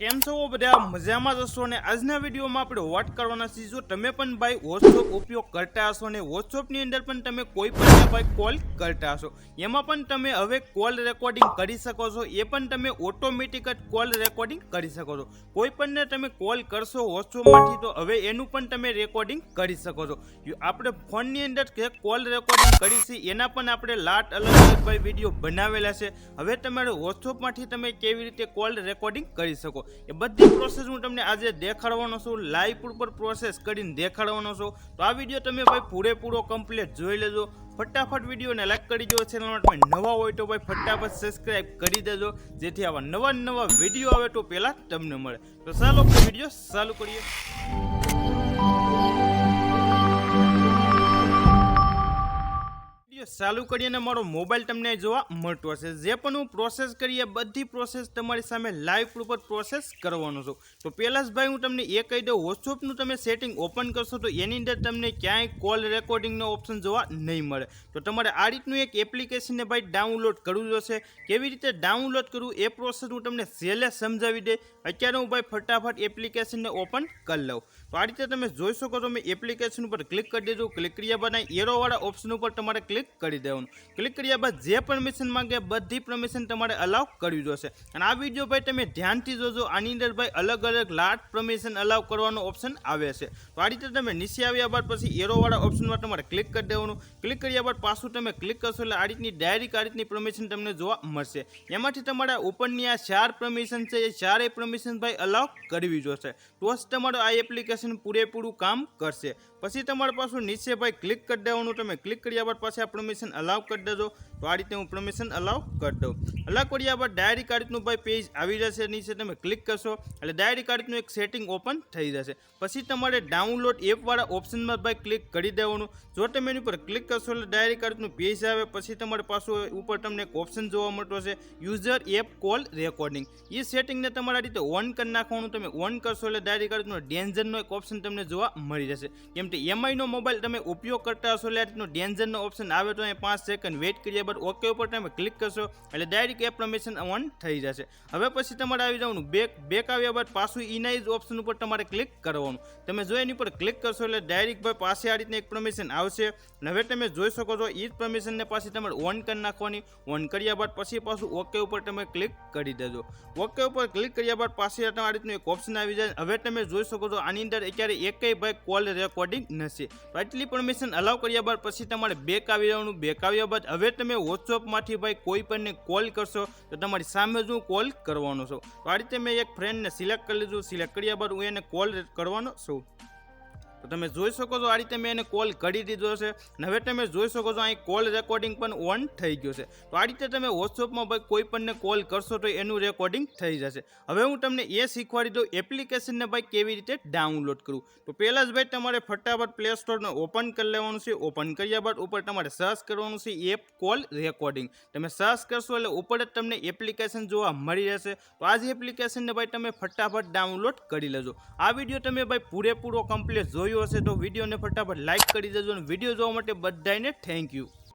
કેમ છો બધા મજામાં જશો ને આજના વિડીયોમાં આપણે વાત કરવાના છીએ જો તમે પણ ભાઈ વોટ્સઅપ ઉપયોગ કરતા હશો ને વોટ્સઅપની અંદર પણ તમે કોઈ પણ ભાઈ કોલ કરતા હશો એમાં પણ તમે હવે કોલ રેકોર્ડિંગ કરી શકો છો એ પણ તમે ઓટોમેટિક જ કોલ રેકોર્ડિંગ કરી શકો છો કોઈ પણને તમે કોલ કરશો વોટ્સઅપમાંથી તો હવે એનું પણ તમે રેકોર્ડિંગ કરી શકો છો આપણે ફોનની અંદર કોલ રેકોર્ડિંગ કરી છે એના પણ આપણે લાટ અલગ અલગ ભાઈ વિડીયો બનાવેલા છે હવે તમારે વોટ્સઅપમાંથી તમે કેવી રીતે કોલ રેકોર્ડિંગ કરી શકો એ બધી પ્રોસેસ હું તમને આજે દેખાડવાનો છું લાઈવ ઉપર પ્રોસેસ કરીને દેખાડવાનો છું તો આ વિડીયો તમે ભાઈ પૂરેપૂરો કમ્પ્લીટ જોઈ લેજો ફટાફટ વિડીયોને લાઈક કરી દો ચેનલમાં તમે નવા હોય તો ભાઈ ફટાફટ સબસ્ક્રાઇબ કરી દેજો જેથી આવા નવા વિડીયો આવે તો પહેલાં તમને મળે તો ચાલો વિડીયો ચાલુ કરીએ। ચાલુ કરીએ અને મારો મોબાઈલ તમને જોવા મળતો હશે જે પણ હું પ્રોસેસ કરીએ બધી પ્રોસેસ તમારી સામે લાઈવ ઉપર પ્રોસેસ કરવાનો છું તો પહેલાં જ ભાઈ હું તમને એ કહી દઉં વોટ્સઅપનું તમે સેટિંગ ઓપન કરશો તો એની અંદર તમને ક્યાંય કોલ રેકોર્ડિંગનો ઓપ્શન જોવા નહીં મળે તો તમારે આ રીતનું એક એપ્લિકેશનને ભાઈ ડાઉનલોડ કરવું જોશે કેવી રીતે ડાઉનલોડ કરવું એ પ્રોસેસ હું તમને સહેલે સમજાવી દે અત્યારે હું ભાઈ ફટાફટ એપ્લિકેશનને ઓપન કરી લઉં તો આ રીતે તમે જોઈ શકો છો મેં એપ્લિકેશન ઉપર ક્લિક કરી દેજો ક્લિક કર્યા બાદ એરોવાળા ઓપ્શન ઉપર તમારે ક્લિક કરી દેવાનું ક્લિક કર્યા બાદ જે પરમિશન માંગે બધી પરમિશન તમારે અલાઉ કરવી જોશે અને આ વિડીયો ભાઈ તમે ધ્યાનથી જોજો આની અંદર ભાઈ અલગ અલગ લાટ પરમિશન અલાઉ કરવાનો ઓપ્શન આવે છે તો આ રીતે તમે નીચે આવ્યા બાદ પછી એરોવાળા ઓપ્શનમાં તમારે ક્લિક કરી દેવાનું ક્લિક કર્યા બાદ પાછું તમે ક્લિક કરશો એટલે આ રીતની ડાયરેક્ટ આ રીતની પરમિશન તમને જોવા મળશે એમાંથી તમારા ઉપરની આ 4 પરમિશન છે એ 4 પરમિશન ભાઈ અલાઉ કરવી જોશે તો જ તમારું આ એપ્લિકેશન પૂરેપૂરું કામ કરશે પછી તમારે પાછું નીચે ભાઈ ક્લિક કરી દેવાનું તમે ક્લિક કર્યા બાદ પાછી આ પરમિશન અલાઉ કરી દેજો તો આ રીતે હું પરમિશન અલાઉ કરી દઉં અલાઉ કર્યા બાદ ડાયરેક્ટ આ રીતનું ભાઈ પેજ આવી જશે નીચે તમે ક્લિક કરશો એટલે ડાયરેક્ટ આ રીતનું એક સેટિંગ ઓપન થઈ જશે પછી તમારે ડાઉનલોડ એપવાળા ઓપ્શનમાં ભાઈ ક્લિક કરી દેવાનું જો તમે એની ઉપર ક્લિક કરશો એટલે ડાયરેક્ટ આ રીતનું પેજ આવે પછી તમારે પાછું ઉપર તમને એક ઓપ્શન જોવા મળતો છે યુઝર એપ કોલ રેકોર્ડિંગ એ સેટિંગને તમારે આ રીતે ઓન કરી નાખવાનું તમે ઓન કરશો એટલે ડાયરેક્ટ આ રીતનું ડેન્જરનો એક ઓપ્શન તમને જોવા મળી જશે કેમ કે એમઆઈનો મોબાઈલ તમે ઉપયોગ કરતા હશો એટલે આ રીતનું ડેન્જરનો ઓપ્શન આવે તો 5 સેકન્ડ વેઇટ કર્યા બાદ ઓકે ઉપર તમે ક્લિક કરશો એટલે ડાયરેક્ટ એપ પરમિશન ઓન થઈ જશે હવે પછી તમારે આવી જવાનું બેક આવ્યા બાદ પાછું ઇનાઇઝ ઓપ્શન ઉપર તમારે ક્લિક કરવાનું તમે જો એની ઉપર ક્લિક કરશો એટલે ડાયરેક્ટ ભાઈ પાસે આ રીતની એક પરમિશન આવશે અને હવે તમે જોઈ શકો છો એ જ પરમિશનને પાછી તમારે ઓન કરી નાખવાની ઓન કર્યા બાદ પછી પાછું ઓકે ઉપર તમે ક્લિક કરી દેજો ઓકે ઉપર ક્લિક કર્યા બાદ પાછી આ રીતનું એક ઓપ્શન આવી જાય હવે તમે જોઈ શકો છો આની અંદર અત્યારે એકેય ભાઈ કોલ રેકોર્ડિંગ નથી તો આટલી પરમિશન અલાઉ કર્યા બાદ પછી તમારે બેક આવી જવાનું બેક આવ્યા બાદ હવે તમે વોટ્સઅપમાંથી ભાઈ કોઈ પણને કોલ કરશો તો તમારી સામે જ હું કોલ કરવાનો છું તો આ રીતે મેં એક ફ્રેન્ડને સિલેક્ટ કરી લીધું સિલેક્ટ કર્યા બાદ હું એને કોલ કરવાનો છું તો તમે જોઈ શકો છો આ રીતે મેં એને કોલ કરી દીધો છે અને હવે તમે જોઈ શકો છો અહીં કોલ રેકોર્ડિંગ પણ ઓન થઈ ગયું છે તો આ રીતે તમે વોટ્સઅપમાં ભાઈ કોઈ પણને કોલ કરશો તો એનું રેકોર્ડિંગ થઈ જશે હવે હું તમને એ શીખવાડી દઉં એપ્લિકેશનને ભાઈ કેવી રીતે ડાઉનલોડ કરવું તો પહેલાં જ ભાઈ તમારે ફટાફટ પ્લે સ્ટોરને ઓપન કરી લેવાનું છે ઓપન કર્યા બાદ ઉપર તમારે સર્ચ કરવાનું છે એપ કોલ રેકોર્ડિંગ તમે સર્ચ કરશો એટલે ઉપર જ તમને એપ્લિકેશન જોવા મળી રહેશે તો આ જ એપ્લિકેશનને ભાઈ તમે ફટાફટ ડાઉનલોડ કરી લેજો આ વિડીયો તમે ભાઈ પૂરેપૂરો કમ્પ્લીટ જોયો હશે તો વિડીયોને ફટાફટ લાઈક કરી દેજો અને વિડીયો જોવા માટે બધાને થેન્ક યુ।